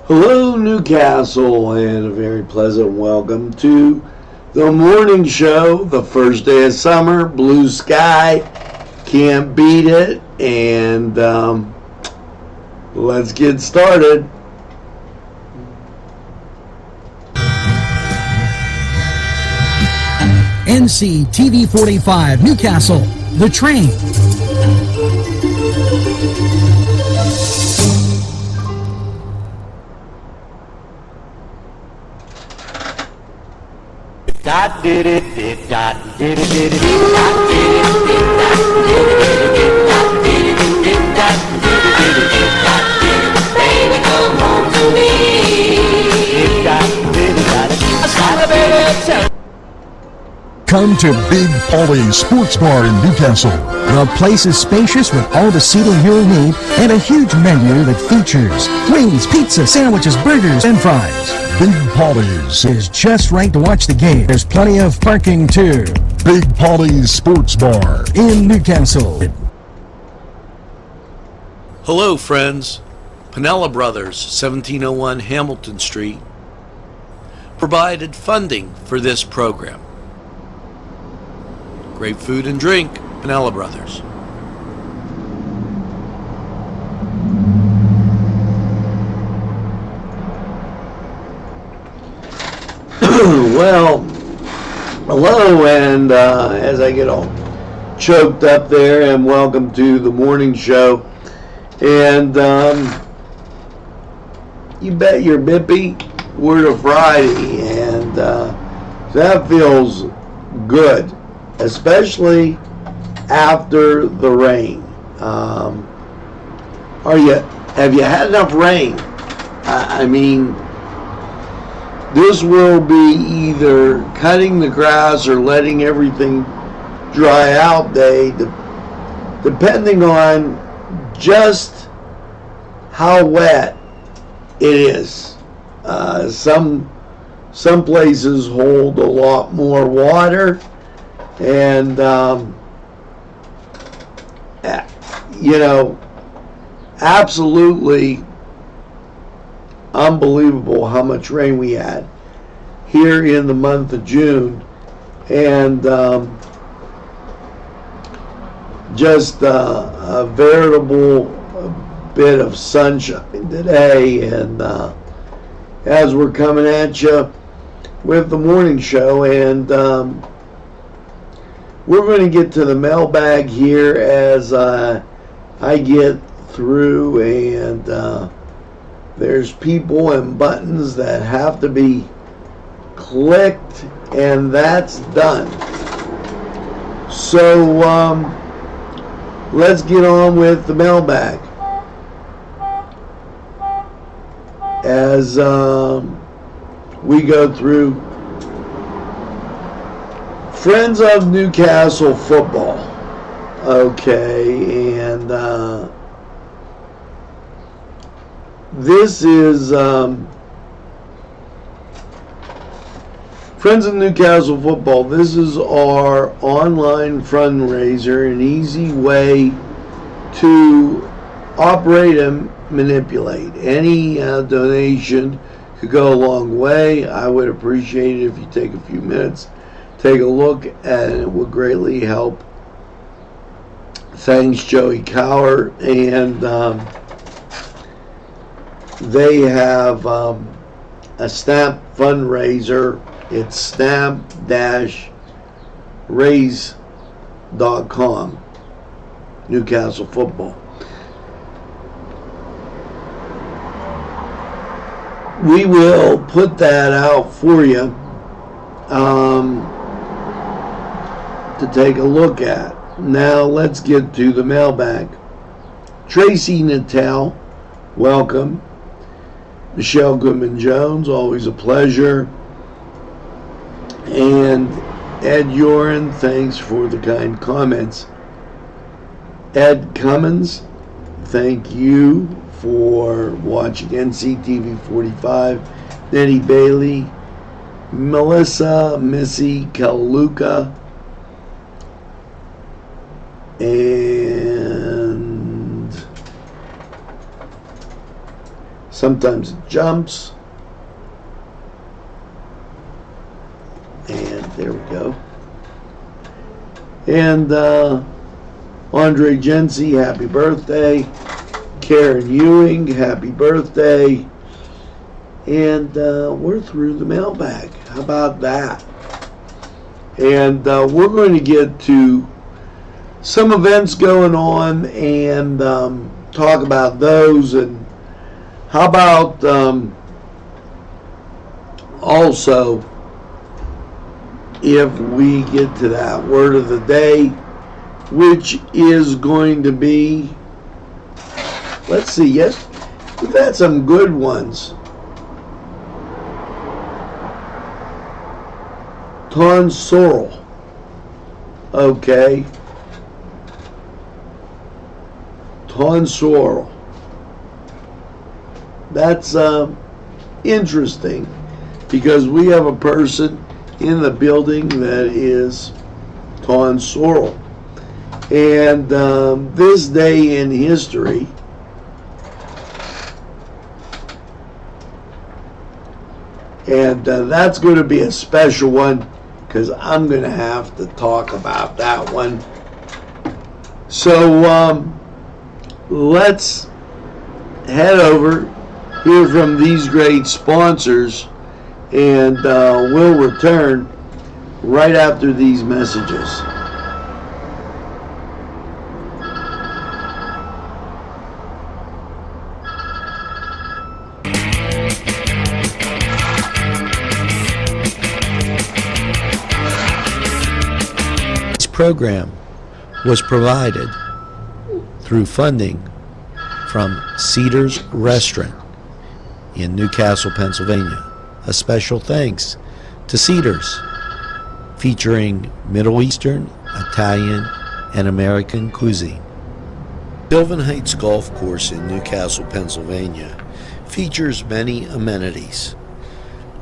Hello, Newcastle, and a very pleasant welcome to the morning show. The first day of summer, blue sky, can't beat it, and let's get started. NCTV45 Newcastle, The Train. Dot did it did dot did it did it dot did it did dot did it dot did it did dot did it did dot did it. Baby, come home to me. Dot did it dot baby. Come to Big Polly's Sports Bar in Newcastle. The place is spacious with all the seating you'll need and a huge menu that features wings, pizza, sandwiches, burgers, and fries. Big Polly's Is just right to watch the game. There's plenty of parking too. Big Polly's Sports Bar In Newcastle. Hello, friends. Pinella Brothers, 1701 Hamilton Street, provided funding for this program. Great food and drink, Pinella Brothers. Well, hello, and as I get all choked up there, and welcome to the morning show. And you bet your bippy we're to Friday, and that feels good, especially after the rain. Have you had enough rain? I mean, this will be either cutting the grass or letting everything dry out day, depending on just how wet it is. Some places hold a lot more water, and absolutely unbelievable how much rain we had here in the month of June, and just a veritable bit of sunshine today. And as we're coming at you with the morning show, and we're going to get to the mailbag here as I get through, and there's people and buttons that have to be clicked, and that's done. So let's get on with the mailbag as we go through Friends of Newcastle football. Okay, and this is Friends of Newcastle football. This is our online fundraiser, an easy way to operate and manipulate. Any donation could go a long way. I would appreciate it if you take a few minutes, take a look, and it would greatly help. Thanks, Joey Cower, and they have a Snap fundraiser. It's snap-raise.com, Newcastle football. We will put that out for you to take a look at. Now let's get to the mailbag. Tracy Natal, welcome. Michelle Goodman-Jones, always a pleasure. And Ed Yoren, thanks for the kind comments. Ed Cummins, thank you for watching NCTV45. Nettie Bailey, Melissa, Missy Kaluka, and Sometimes it jumps. And there we go. And Andre Gency, happy birthday. Karen Ewing, happy birthday. And we're through the mailbag. How about that? And we're going to get to some events going on and talk about those. And how about also, if we get to that word of the day, which is going to be, let's see, yes, we've had some good ones. Tonsorial. Okay. Tonsorial. That's interesting, because we have a person in the building that is tonsorial. And this day in history, and that's going to be a special one, because I'm going to have to talk about that one. So let's head over, hear from these great sponsors, and we'll return right after these messages. This program was provided through funding from Cedars Restaurant in Newcastle, Pennsylvania. A special thanks to Cedars, featuring Middle Eastern, Italian, and American cuisine. Sylvan Heights Golf Course in Newcastle, Pennsylvania features many amenities,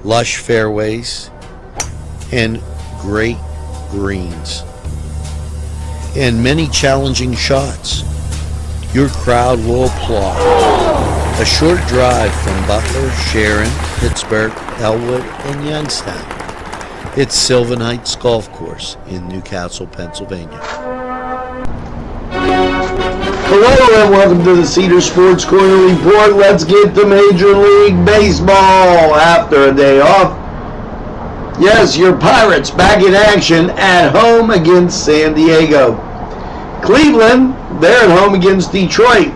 lush fairways, and great greens, and many challenging shots. Your crowd will applaud. A short drive from Butler, Sharon, Pittsburgh, Elwood, and Youngstown. It's Sylvan Heights Golf Course in Newcastle, Pennsylvania. Hello and welcome to the Cedar Sports Corner Report. Let's get to Major League Baseball after a day off. Yes, your Pirates back in action at home against San Diego. Cleveland, they're at home against Detroit.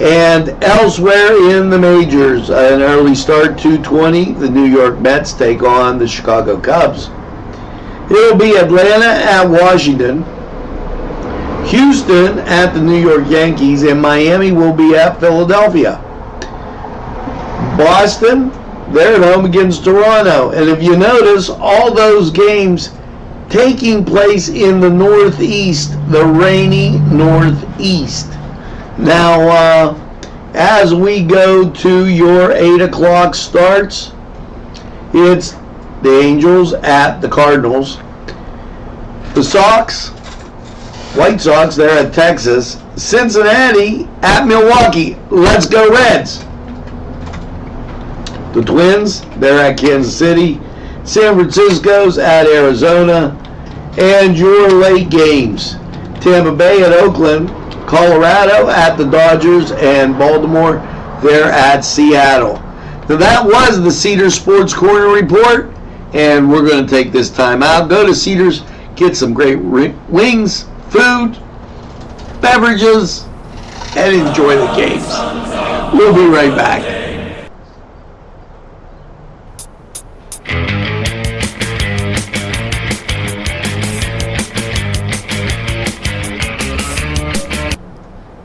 And elsewhere in the majors, an early start, 2:20, the New York Mets take on the Chicago Cubs. It'll be Atlanta at Washington, Houston at the New York Yankees, and Miami will be at Philadelphia. Boston, they're at home against Toronto. And if you notice, all those games taking place in the Northeast, the rainy Northeast. Now, as we go to your 8 o'clock starts, it's the Angels at the Cardinals. The White Sox, they're at Texas. Cincinnati at Milwaukee. Let's go Reds. The Twins, they're at Kansas City. San Francisco's at Arizona. And your late games, Tampa Bay at Oakland, Colorado at the Dodgers, and Baltimore, they're at Seattle. So that was the Cedars Sports Corner Report, and we're going to take this time out. Go to Cedars, get some great wings, food, beverages, and enjoy the games. We'll be right back.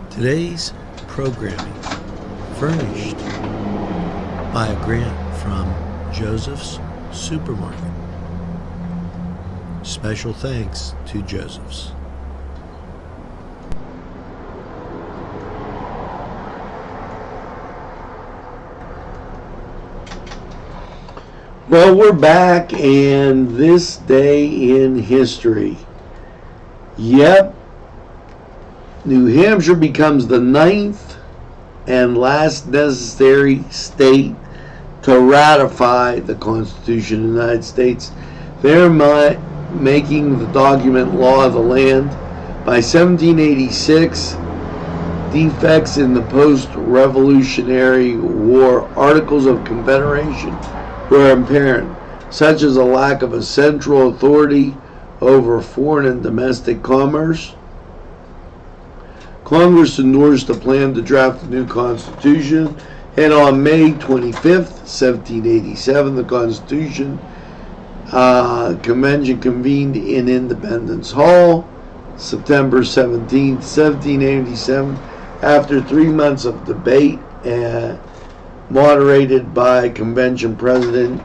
Today's programming furnished by a grant from Joseph's Supermarket. Special thanks to Joseph's. Well, we're back, and this day in history. Yep. New Hampshire becomes the 9th and last necessary state to ratify the Constitution of the United States, thereby making the document law of the land. By 1786, defects in the post-Revolutionary War Articles of Confederation were apparent, such as a lack of a central authority over foreign and domestic commerce. Congress endorsed a plan to draft a new Constitution, and on May 25th, 1787, the Constitution Convention convened in Independence Hall. September 17th, 1787, after 3 months of debate moderated by Convention President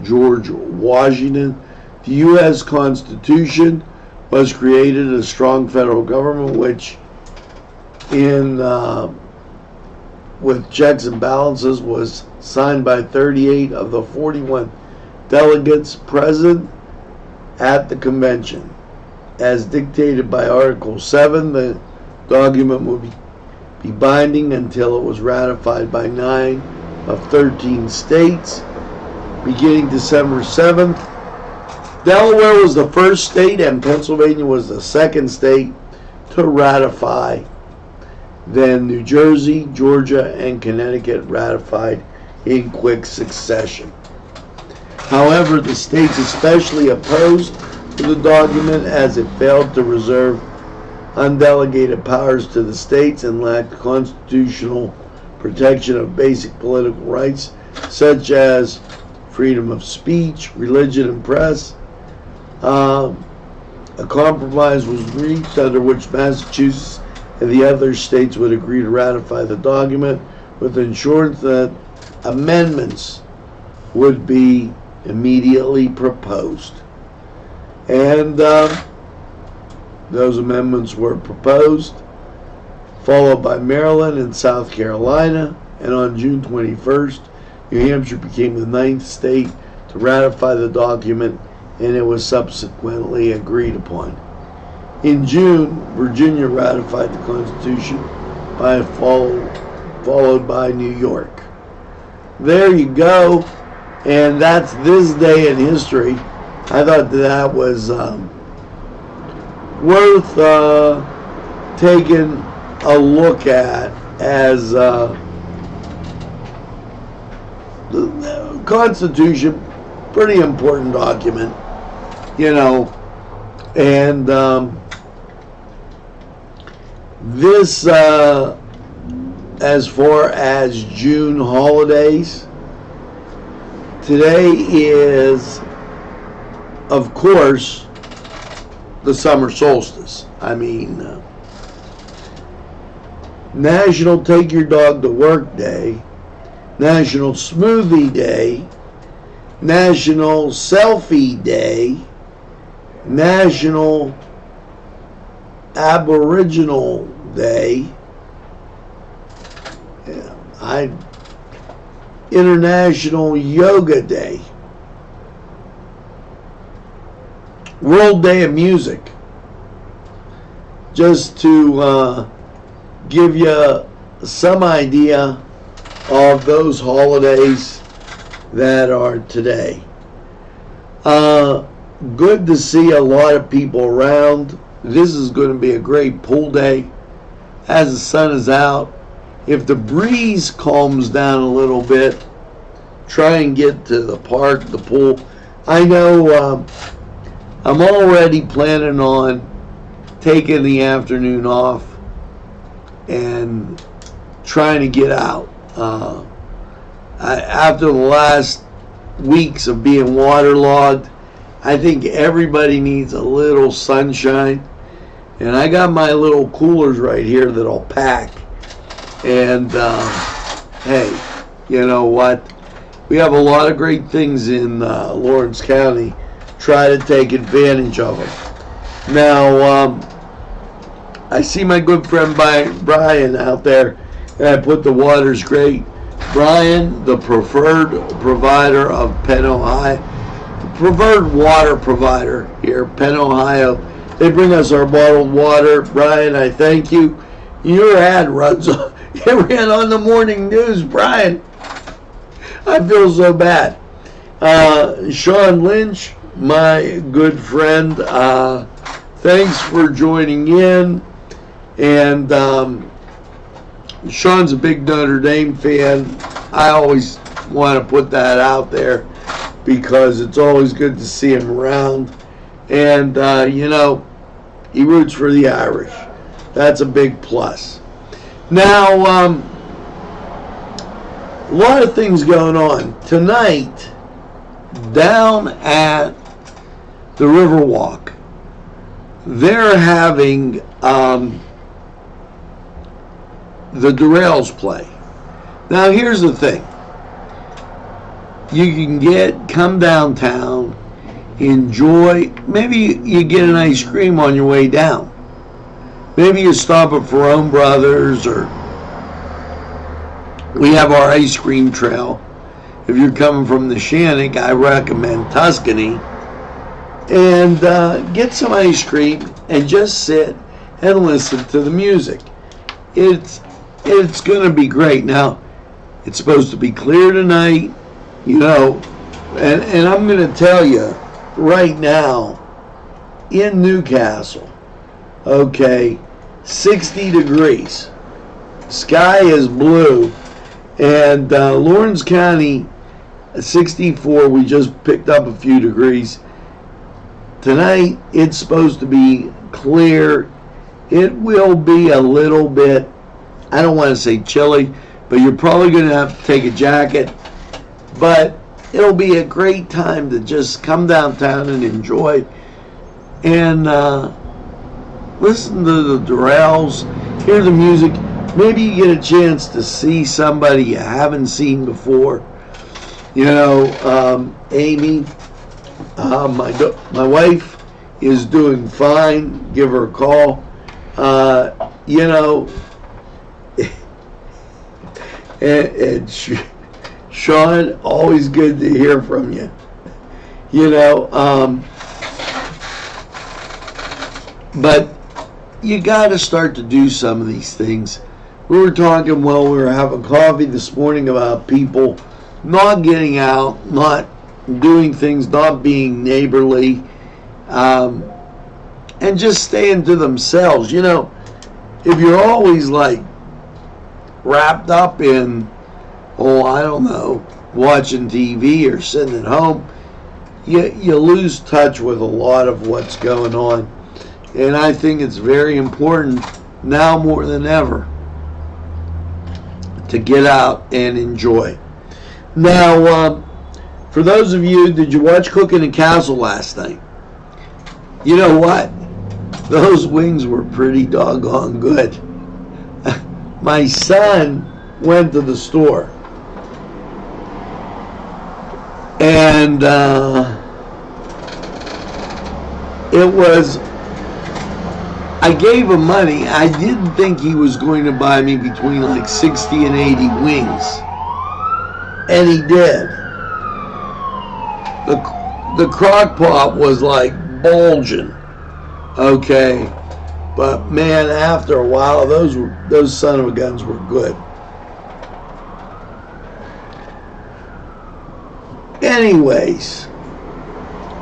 George Washington, the U.S. Constitution was created. A strong federal government, which with checks and balances, was signed by 38 of the 41 delegates present at the convention. As dictated by Article 7, the document would be binding until it was ratified by 9 of 13 states. Beginning December 7th, Delaware was the first state and Pennsylvania was the second state to ratify. Then New Jersey, Georgia, and Connecticut ratified in quick succession. However, the states especially opposed the document as it failed to reserve undelegated powers to the states and lacked constitutional protection of basic political rights such as freedom of speech, religion, and press. A compromise was reached under which Massachusetts and the other states would agree to ratify the document with assurance that amendments would be immediately proposed. And those amendments were proposed, followed by Maryland and South Carolina, and on June 21st, New Hampshire became the 9th state to ratify the document, and it was subsequently agreed upon. In June, Virginia ratified the Constitution, followed by New York. There you go, and that's this day in history. I thought that was worth taking a look at, as the Constitution, pretty important document, and this, as far as June holidays, today is, of course, the summer solstice. I mean, National Take Your Dog to Work Day, National Smoothie Day, National Selfie Day, National Aboriginal Day, International Yoga Day, World Day of Music, just to give you some idea of those holidays that are today. Good to see a lot of people around. This is going to be a great pool day as the sun is out. If the breeze calms down a little bit, try and get to the park, the pool. I know I'm already planning on taking the afternoon off and trying to get out. After the last weeks of being waterlogged, I think everybody needs a little sunshine. And I got my little coolers right here that I'll pack. And hey, you know what? We have a lot of great things in Lawrence County. Try to take advantage of them. Now, I see my good friend Brian out there, and I put the water's great. Brian, the preferred provider of Penn, Ohio, the preferred water provider here, Penn, Ohio. They bring us our bottled water. Brian, I thank you. Your ad runs It ran on the morning news, Brian. I feel so bad. Sean Lynch, my good friend, thanks for joining in. And Sean's a big Notre Dame fan. I always want to put that out there because it's always good to see him around. And, he roots for the Irish. That's a big plus. Now, a lot of things going on. Tonight, down at the Riverwalk, they're having the Durrells play. Now, here's the thing. You can come downtown, enjoy, maybe you get an ice cream on your way down. Maybe you stop at Ferrone Brothers, or we have our ice cream trail. If you're coming from the Shannock, I recommend Tuscany. And get some ice cream and just sit and listen to the music. It's going to be great. Now, it's supposed to be clear tonight, and I'm going to tell you right now, in Newcastle, okay, 60 degrees. Sky is blue. And Lawrence County, 64, we just picked up a few degrees. Tonight, it's supposed to be clear. It will be a little bit, I don't want to say chilly, but you're probably going to have to take a jacket. But it'll be a great time to just come downtown and enjoy. And listen to the Durrells, hear the music. Maybe you get a chance to see somebody you haven't seen before. Amy, my wife is doing fine. Give her a call. And Sean, always good to hear from you. But you got to start to do some of these things. We were talking while we were having coffee this morning about people not getting out, not doing things, not being neighborly, and just staying to themselves. If you're always like wrapped up in, watching TV or sitting at home, you lose touch with a lot of what's going on. And I think it's very important now more than ever to get out and enjoy. Now, for those of you, did you watch Cooking the Castle last night? You know what? Those wings were pretty doggone good. My son went to the store, and I gave him money. I didn't think he was going to buy me between like 60 and 80 wings. And he did. The crock pot was like bulging. Okay. But man, after a while, those son of a guns were good. Anyways,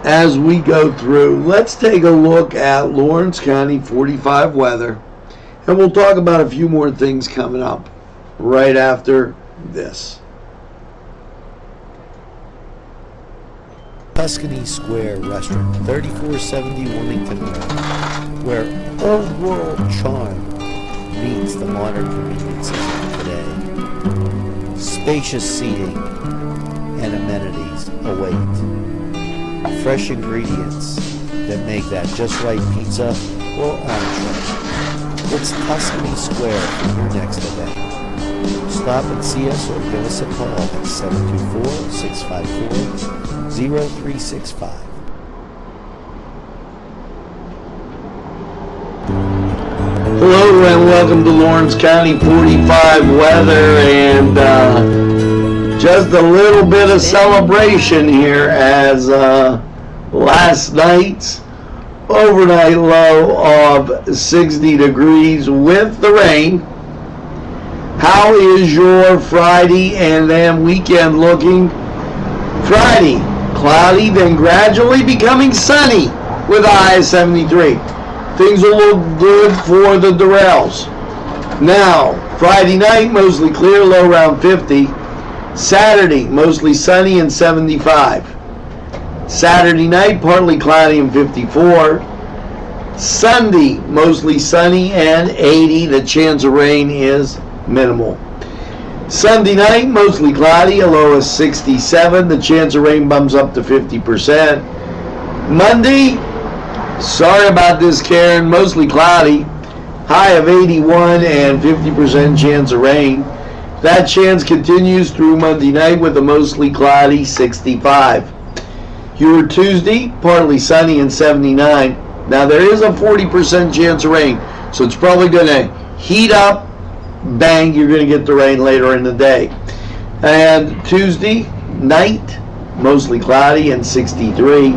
as we go through, let's take a look at Lawrence County 45 weather, and we'll talk about a few more things coming up right after this. Tuscany Square Restaurant, 3470 Wilmington Road, where old world charm meets the modern conveniences of today. Spacious seating and amenities await. Fresh ingredients that make that just right pizza or entree. It's Tuscany Square for your next event. Stop and see us or give us a call at 724-654-0365. Hello and welcome to Lawrence County 45 weather, and just a little bit of celebration here as last night's overnight low of 60 degrees with the rain How is your Friday and then weekend looking? Friday, cloudy, then gradually becoming sunny with a high of 73. Things will look good for the Durrells. Now, Friday night, mostly clear, low around 50. Saturday, mostly sunny and 75. Saturday night, partly cloudy and 54. Sunday, mostly sunny and 80. The chance of rain is minimal. Sunday night, mostly cloudy, a low of 67. The chance of rain bumps up to 50%. Monday, sorry about this, Karen, mostly cloudy, high of 81 and 50% chance of rain. That chance continues through Monday night with a mostly cloudy 65. Your Tuesday, partly sunny and 79. Now there is a 40% chance of rain, so it's probably going to heat up. Bang, you're going to get the rain later in the day. And Tuesday night, mostly cloudy and 63.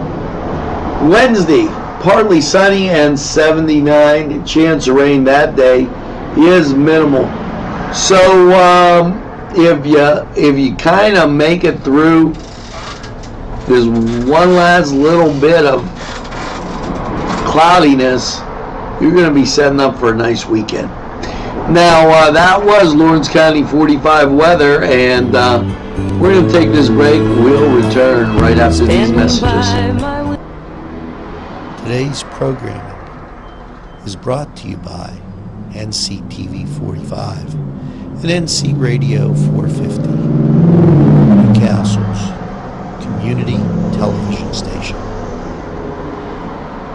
Wednesday, partly sunny and 79. The chance of rain that day is minimal. So if you kind of make it through this one last little bit of cloudiness, you're going to be setting up for a nice weekend. Now, that was Lawrence County 45 weather, and we're going to take this break. We'll return right after these messages. Today's programming is brought to you by NCTV45 and NC Radio 450, Newcastle's community television station.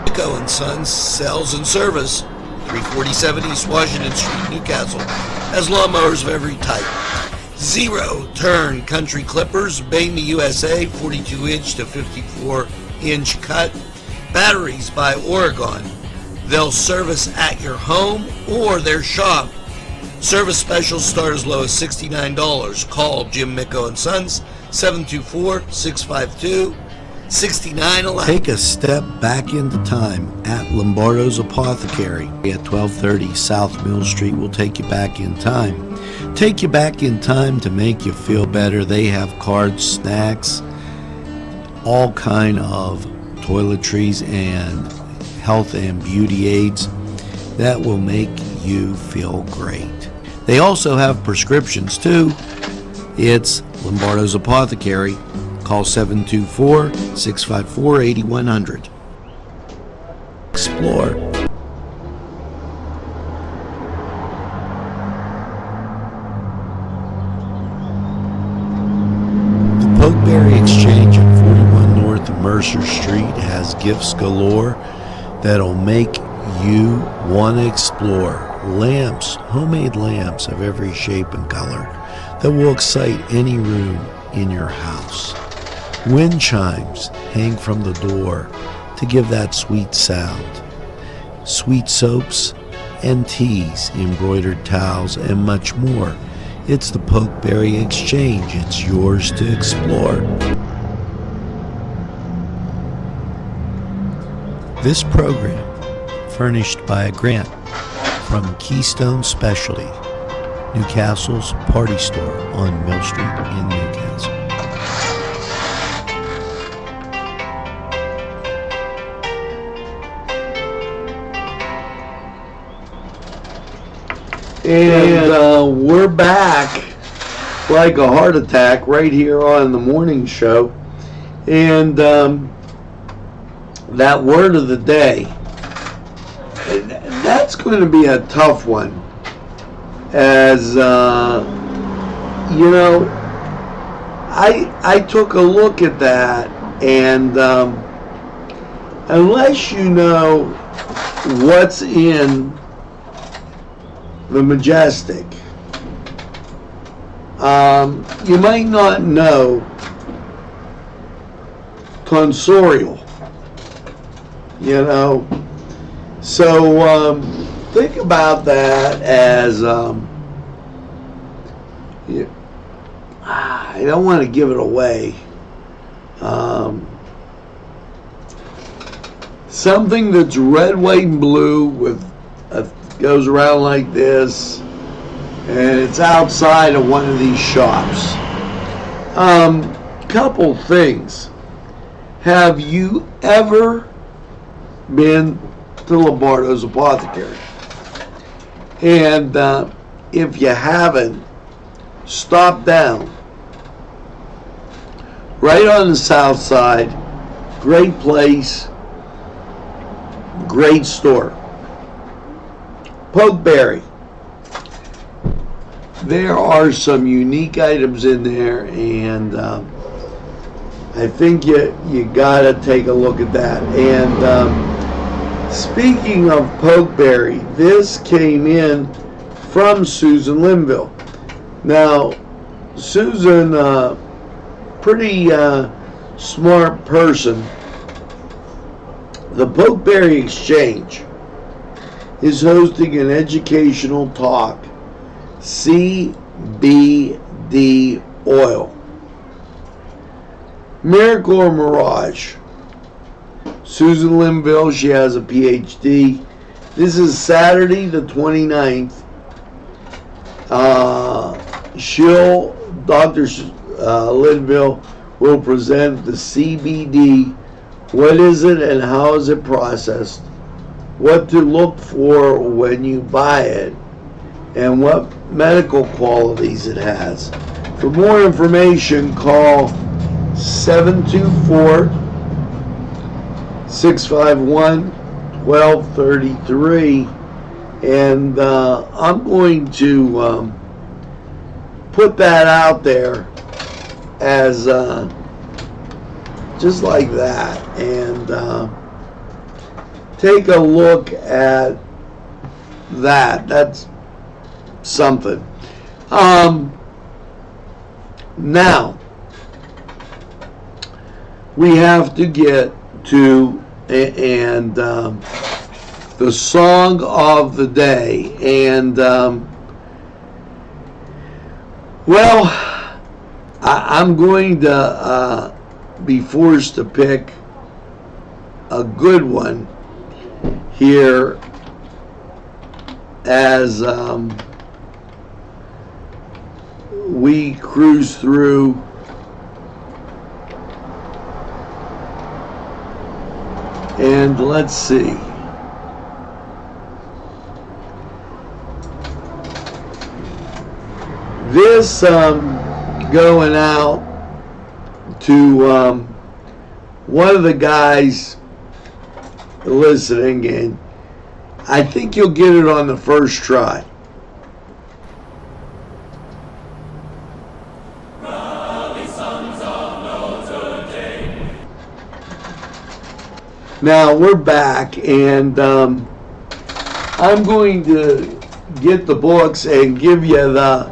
Echo & Sons Sales and Service, 347 East Washington Street, Newcastle, has lawnmowers of every type. Zero-turn country clippers, made in the USA, 42-inch to 54-inch cut. Batteries by Oregon. They'll service at your home or their shop. Service specials start as low as $69. Call Jim Micco & Sons, 724-652-6911. Take a step back into time at Lombardo's Apothecary at 1230 South Mill Street. Will take you back in time. Take you back in time to make you feel better. They have cards, snacks, all kind of toiletries and health and beauty aids that will make you feel great. They also have prescriptions too. It's Lombardo's Apothecary. Call 724-654-8100. Explore. The Pokeberry Exchange at 41 North Mercer Street has gifts galore that'll make you want to explore. Lamps, homemade lamps of every shape and color that will excite any room in your house. Wind chimes hang from the door to give that sweet sound. Sweet soaps and teas, embroidered towels, and much more. It's the Pokeberry Exchange. It's yours to explore. This program furnished by a grant from Keystone Specialty, Newcastle's party store on Mill Street in Newcastle. And we're back like a heart attack right here on the morning show. And that word of the day, that's going to be a tough one. As you know, I took a look at that, and unless you know what's in the Majestic, you might not know tonsorial, you know. So think about that as I don't want to give it away. Something that's red, white, and blue with goes around like this, and it's outside of one of these shops. Couple things. Have you ever been to Lombardo's Apothecary? And if you haven't, stop down. Right on the south side. Great place. Great store. Pokeberry. There are some unique items in there, and I think you gotta take a look at that. And speaking of Pokeberry, this came in from Susan Linville. Now, Susan, pretty smart person. The Pokeberry Exchange is hosting an educational talk, CBD oil. Miracle or Mirage? Susan Linville, she has a PhD. This is Saturday the 29th. Dr. Linville will present the CBD. What is it and how is it processed? What to look for when you buy it, and what medical qualities it has. For more information, call 724-651-1233, and I'm going to put that out there as just like that, and take a look at that. That's something. Now we have to get to the song of the day, and well, I'm going to be forced to pick a good one here as we cruise through and let's see. This going out to one of the guys listening, and I think you'll get it on the first try. Now we're back, and I'm going to get the books and give you the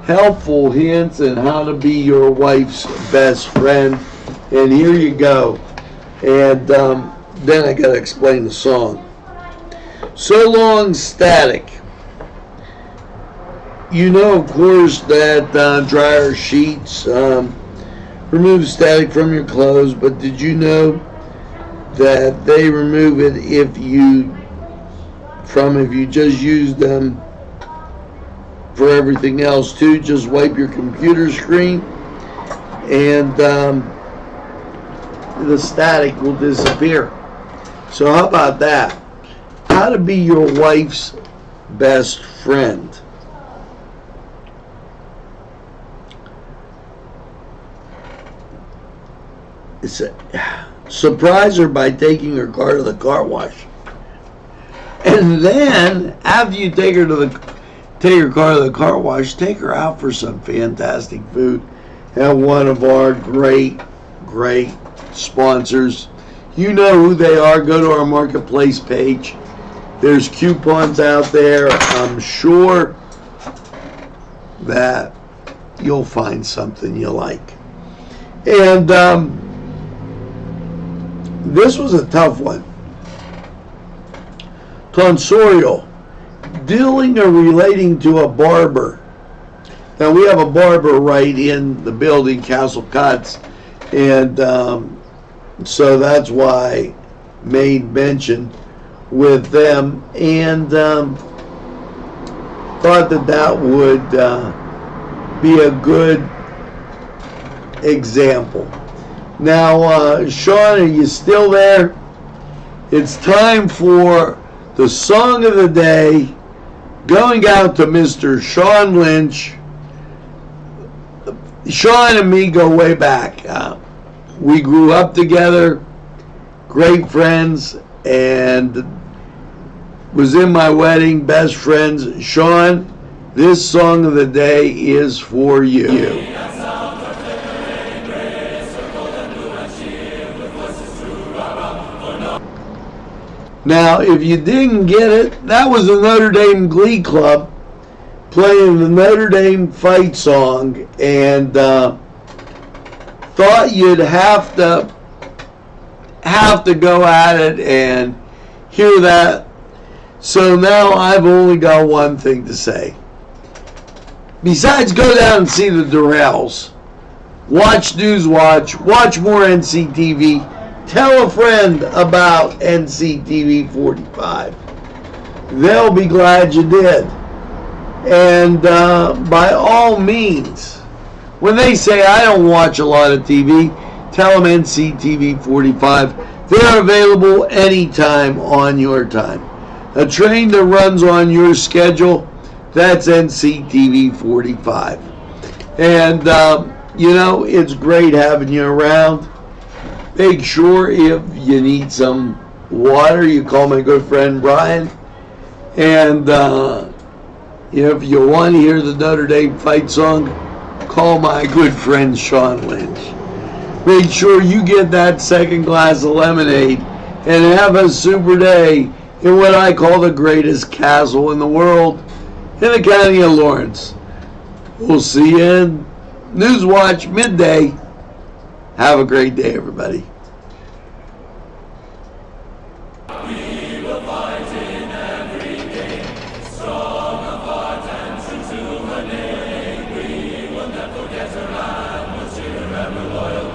helpful hints on how to be your wife's best friend. And here you go. And then I got to explain the song. So Long Static. You know, of course, that dryer sheets remove static from your clothes, but did you know that they remove it if you just use them for everything else too? Just wipe your computer screen and the static will disappear. So how about that? How to be your wife's best friend. It's surprise her by taking her car to the car wash, and then after you take her car to the car wash, take her out for some fantastic food at one of our great sponsors. You know who they are. Go to our marketplace page. There's coupons out there. I'm sure that you'll find something you like. And this was a tough one. Tonsorial. Dealing or relating to a barber. Now we have a barber right in the building, Castle Cuts, and so that's why made mention with them. And thought that would be a good example. Now, Sean, are you still there? It's time for the song of the day, going out to Mr. Sean Lynch. Sean and me go way back. We grew up together, great friends, and was in my wedding, best friends. Sean, this song of the day is for you. Now, if you didn't get it, that was the Notre Dame Glee Club playing the Notre Dame fight song, and thought you'd have to go at it and hear that. So now I've only got one thing to say. Besides, go down and see the Durrells. Watch Newswatch. Watch more NCTV. Tell a friend about NCTV45. They'll be glad you did. And by all means, when they say I don't watch a lot of TV, tell them NCTV45. They're available anytime on your time. A train that runs on your schedule, that's NCTV45. And, it's great having you around. Make sure if you need some water, you call my good friend Brian. And if you want to hear the Notre Dame fight song, call my good friend Sean Lynch. Make sure you get that second glass of lemonade and have a super day in what I call the greatest castle in the world, in the county of Lawrence. We'll see you in Newswatch midday. Have a great day, everybody.